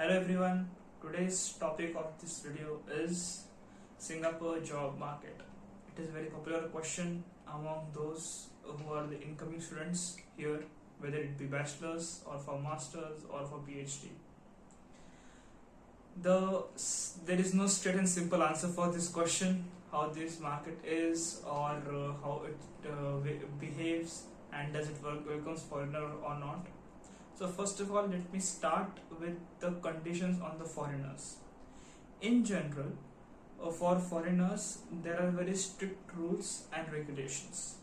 Hello everyone, today's topic of this video is Singapore job market. It is a very popular question among those who are the incoming students here, whether it be bachelor's or for masters or for PhD. There is no straight and simple answer for this question, how this market is or how it behaves and does it welcomes foreigner or not. So first of all, let me start with the conditions on the foreigners. In general, for foreigners, there are very strict rules and regulations.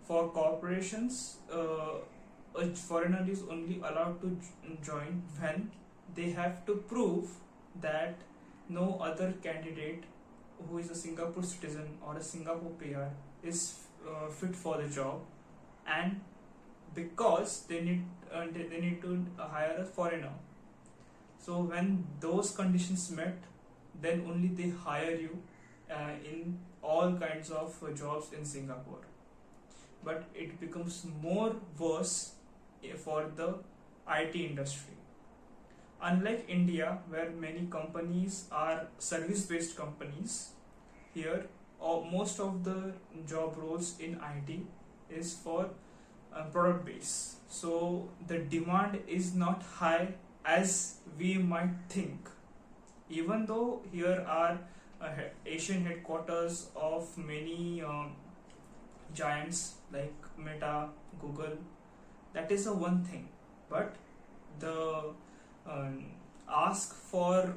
For corporations, a foreigner is only allowed to join when they have to prove that no other candidate who is a Singapore citizen or a Singapore PR is fit for the job, and because they need to hire a foreigner. So when those conditions met, then only they hire you in all kinds of jobs in Singapore. But it becomes more worse for the IT industry. Unlike India, where many companies are service-based companies, here most of the job roles in IT is for product base. So the demand is not high as we might think. Even though here are Asian headquarters of many giants like Meta, Google, that is a one thing. But the ask for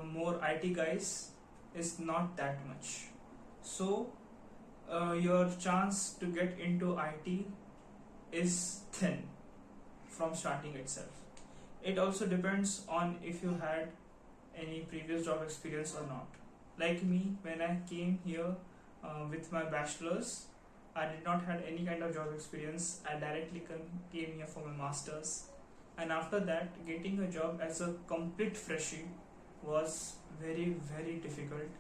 more IT guys is not that much. So your chance to get into IT is thin from starting itself. It also depends on if you had any previous job experience or not. Like me, when I came here with my bachelor's, I did not have any kind of job experience. I directly came here for my master's, and after that getting a job as a complete freshie was very difficult.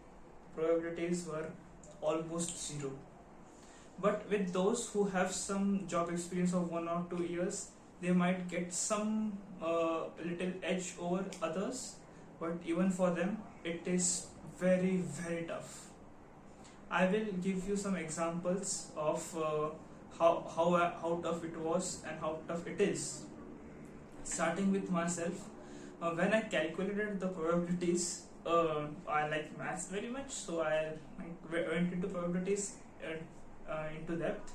Probabilities were almost zero. But with those who have some job experience of 1 or 2 years, they might get some little edge over others, but even for them it is very tough. I will give you some examples of how tough it was and how tough it is. Starting with myself, when I calculated the probabilities, I like maths very much, so I went into probabilities into depth,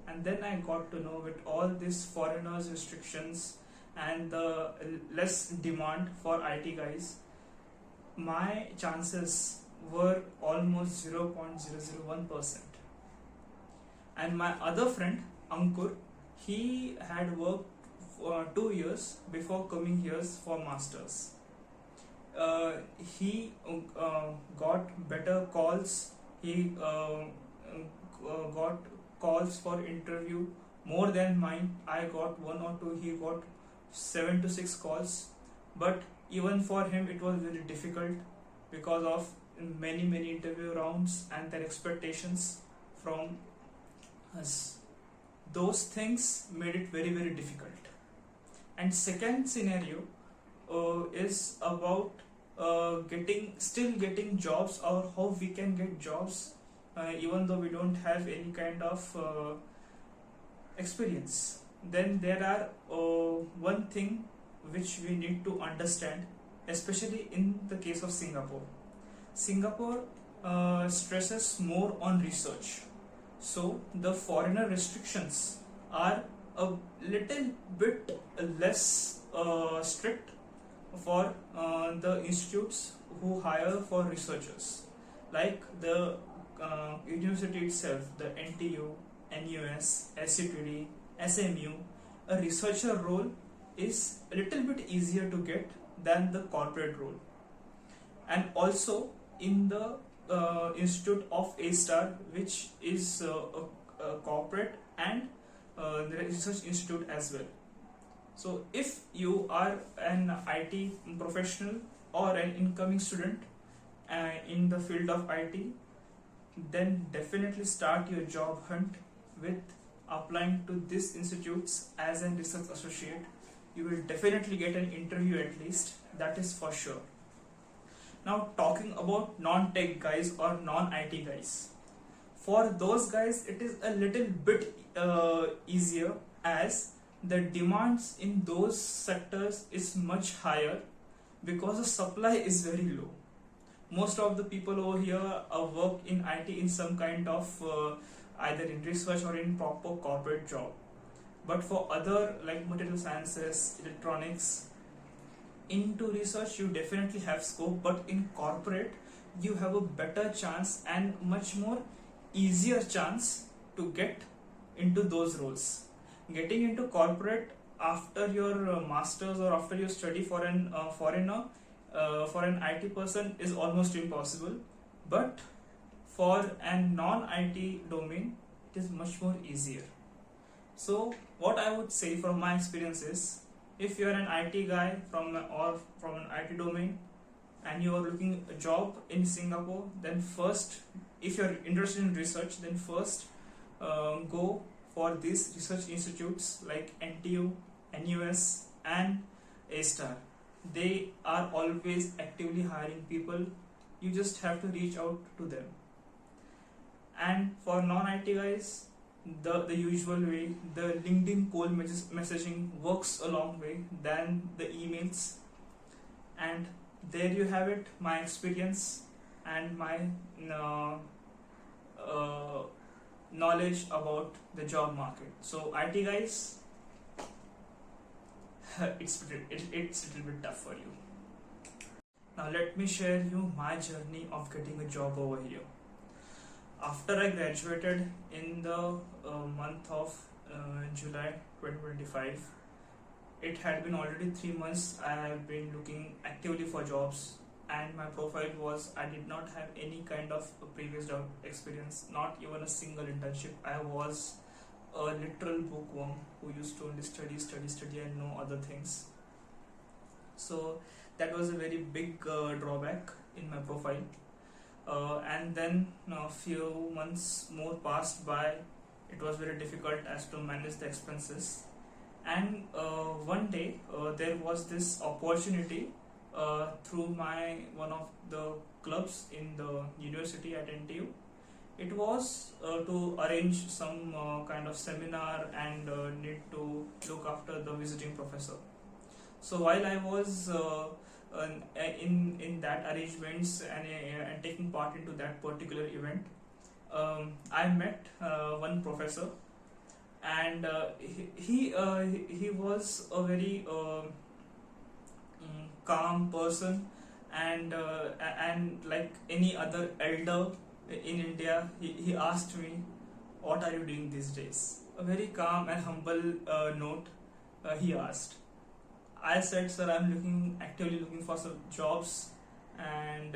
and then I got to know, with all these foreigners restrictions and the less demand for IT guys, my chances were almost 0.001%. And my other friend Ankur, he had worked 2 years before coming here for masters. He got better calls. He got calls for interview more than mine. I got 1 or 2, he got 7 to 6 calls. But even for him it was very difficult because of many interview rounds and their expectations from us. Those things made it very difficult. And second scenario is about getting jobs, or how we can get jobs even though we don't have any kind of experience. Then there are one thing which we need to understand, especially in the case of Singapore. Singapore stresses more on research, so the foreigner restrictions are a little bit less strict for the institutes who hire for researchers, like the university itself, the NTU, NUS, SCTD, SMU. A researcher role is a little bit easier to get than the corporate role. And also in the Institute of A-Star, which is a corporate and the research institute as well. So if you are an IT professional or an incoming student in the field of IT, then definitely start your job hunt with applying to these institutes as a research associate. You will definitely get an interview at least, that is for sure. Now talking about non-tech guys or non-IT guys, for those guys it is a little bit easier, as the demands in those sectors is much higher because the supply is very low. Most of the people over here work in IT in some kind of either in research or in proper corporate job. But for other like material sciences, electronics, into research you definitely have scope, but in corporate you have a better chance and much more easier chance to get into those roles. Getting into corporate after your masters or after your study for an foreigner for an IT person is almost impossible, but for a non-IT domain it is much more easier. So what I would say from my experience is, if you are an IT guy from an IT domain and you are looking a job in Singapore, then first, if you are interested in research, then first go for these research institutes like NTU, NUS and A-Star. They are always actively hiring people. You just have to reach out to them. And for non-IT guys, the usual way, the LinkedIn cold messaging works a long way than the emails. And there you have it, my experience and my knowledge about the job market. So IT guys, it's a little bit tough for you. Now let me share you my journey of getting a job over here. After I graduated in the month of July 2025, it had been already 3 months I have been looking actively for jobs, and my profile was, I did not have any kind of previous job experience, not even a single internship. I was a literal bookworm who used to only study and no other things. So that was a very big drawback in my profile. And then a few months more passed by. It was very difficult as to manage the expenses, and one day there was this opportunity through one of the clubs in the university at NTU. It was to arrange some kind of seminar and need to look after the visiting professor. So while I was in that arrangements and taking part into that particular event, I met one professor, and he was a very calm person, and like any other elder in India, he asked me, what are you doing these days? A very calm and humble note he asked. I said, sir, I'm actively looking for some jobs, and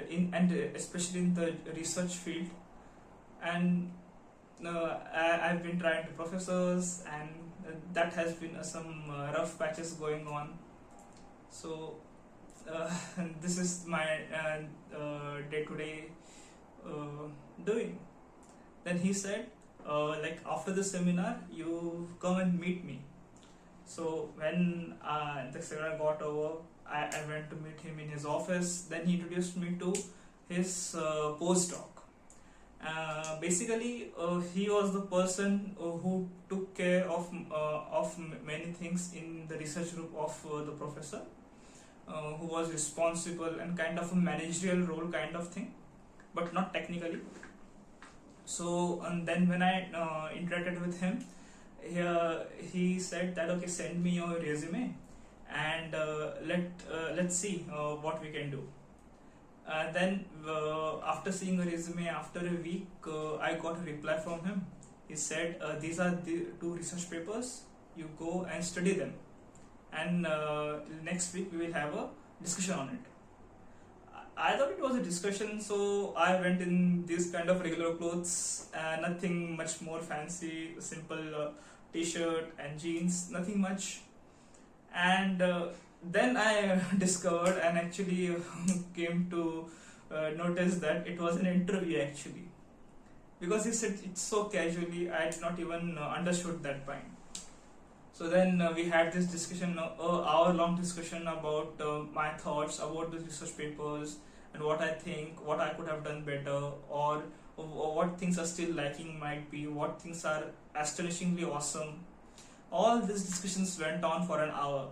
especially in the research field, and I've been trying to professors, and that has been some rough patches going on. So this is my day-to-day doing. Then he said, like after the seminar, you come and meet me. So when the seminar got over, I went to meet him in his office. Then he introduced me to his postdoc. Basically, he was the person who took care of many things in the research group of the professor, who was responsible and kind of a managerial role kind of thing, but not technically. So and then when I interacted with him, he said that, okay, send me your resume, and let's see what we can do. Then after seeing a resume, after a week, I got a reply from him. He said, these are the 2 research papers, you go and study them, and next week we will have a discussion on it. I thought it was a discussion, so I went in these kind of regular clothes, nothing much more fancy, simple t-shirt and jeans, nothing much. And then I discovered and actually came to notice that it was an interview actually, because he said it so casually, I did not even understood that point. So then we had this discussion, hour-long discussion about my thoughts about the research papers and what I think, what I could have done better, or what things are still lacking might be, what things are astonishingly awesome. All these discussions went on for an hour.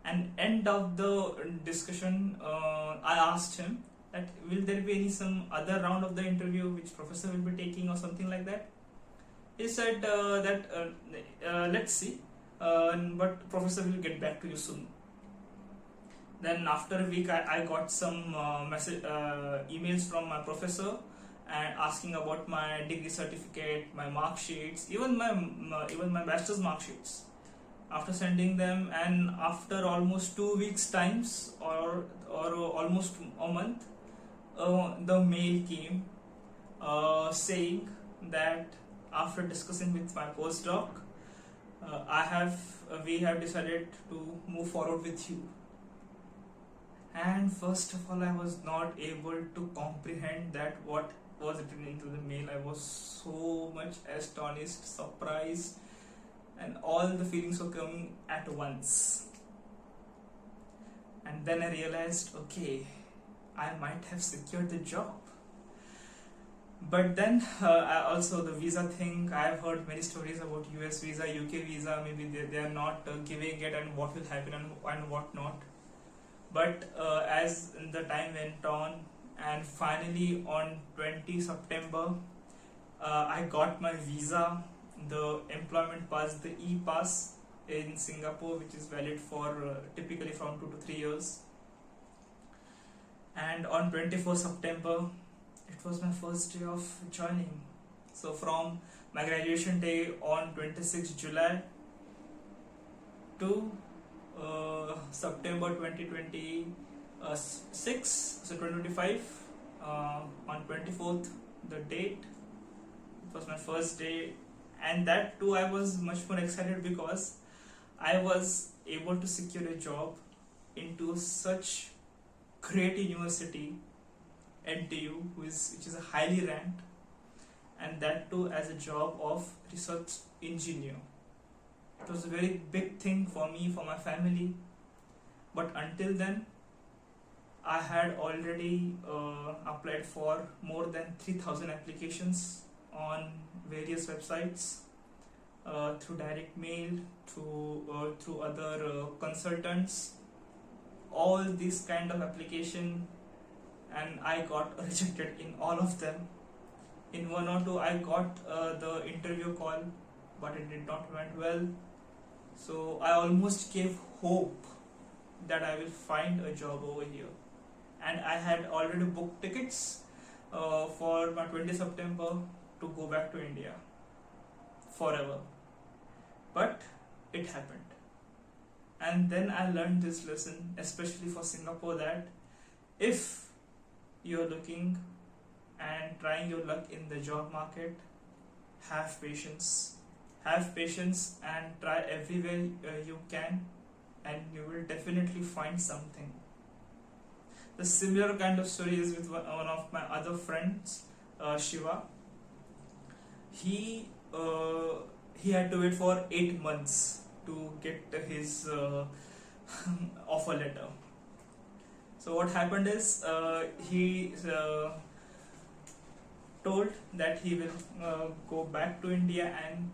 And end of the discussion, I asked him that will there be some other round of the interview which professor will be taking or something like that. He said that let's see, but professor will get back to you soon. Then after a week, I got some emails from my professor and asking about my degree certificate, my mark sheets, even my bachelor's mark sheets. After sending them, and after almost 2 weeks times, or almost a month, the mail came saying that after discussing with my postdoc, we have decided to move forward with you. And first of all, I was not able to comprehend that what was written into the mail. I was so much astonished, surprised, and all the feelings were coming at once. And then I realized, okay, I might have secured the job. But then also the visa thing, I have heard many stories about US visa, UK visa, maybe they are not giving it, and what will happen and what not. But as the time went on, and finally on 20 September, I got my visa, the employment pass, the e-pass in Singapore, which is valid for typically from 2 to 3 years. And on 24 September, it was my first day of joining. So from my graduation day on 26 July to September 2026, so 2025, on 24th, the date, it was my first day. And that too, I was much more excited because I was able to secure a job into such great university, NTU, which is a highly ranked, and that too as a job of research engineer. It was a very big thing for me, for my family. But until then, I had already applied for more than 3,000 applications on various websites, through direct mail, through other consultants, all these kind of application, and I got rejected in all of them. In one or two, I got the interview call, but it did not went well. So I almost gave hope that I will find a job over here, and I had already booked tickets for my 20 September to go back to India forever. But it happened. And then I learned this lesson, especially for Singapore, that if you're looking and trying your luck in the job market, have patience. Have patience and try everywhere you can, and you will definitely find something. The similar kind of story is with one of my other friends, Shiva. He had to wait for 8 months to get his offer letter. So what happened is, he told that he will go back to India and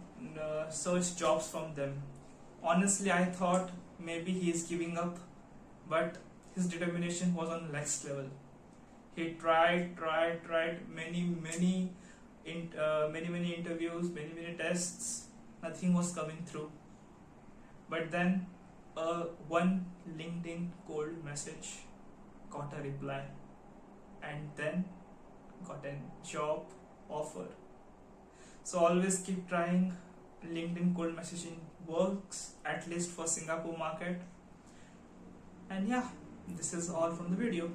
search jobs from them. Honestly, I thought maybe he is giving up, but his determination was on next level. He tried many interviews, many tests. Nothing was coming through. But then one LinkedIn cold message got a reply, and then got a job offer. So always keep trying. LinkedIn cold messaging works, at least for Singapore market. And yeah, this is all from the video.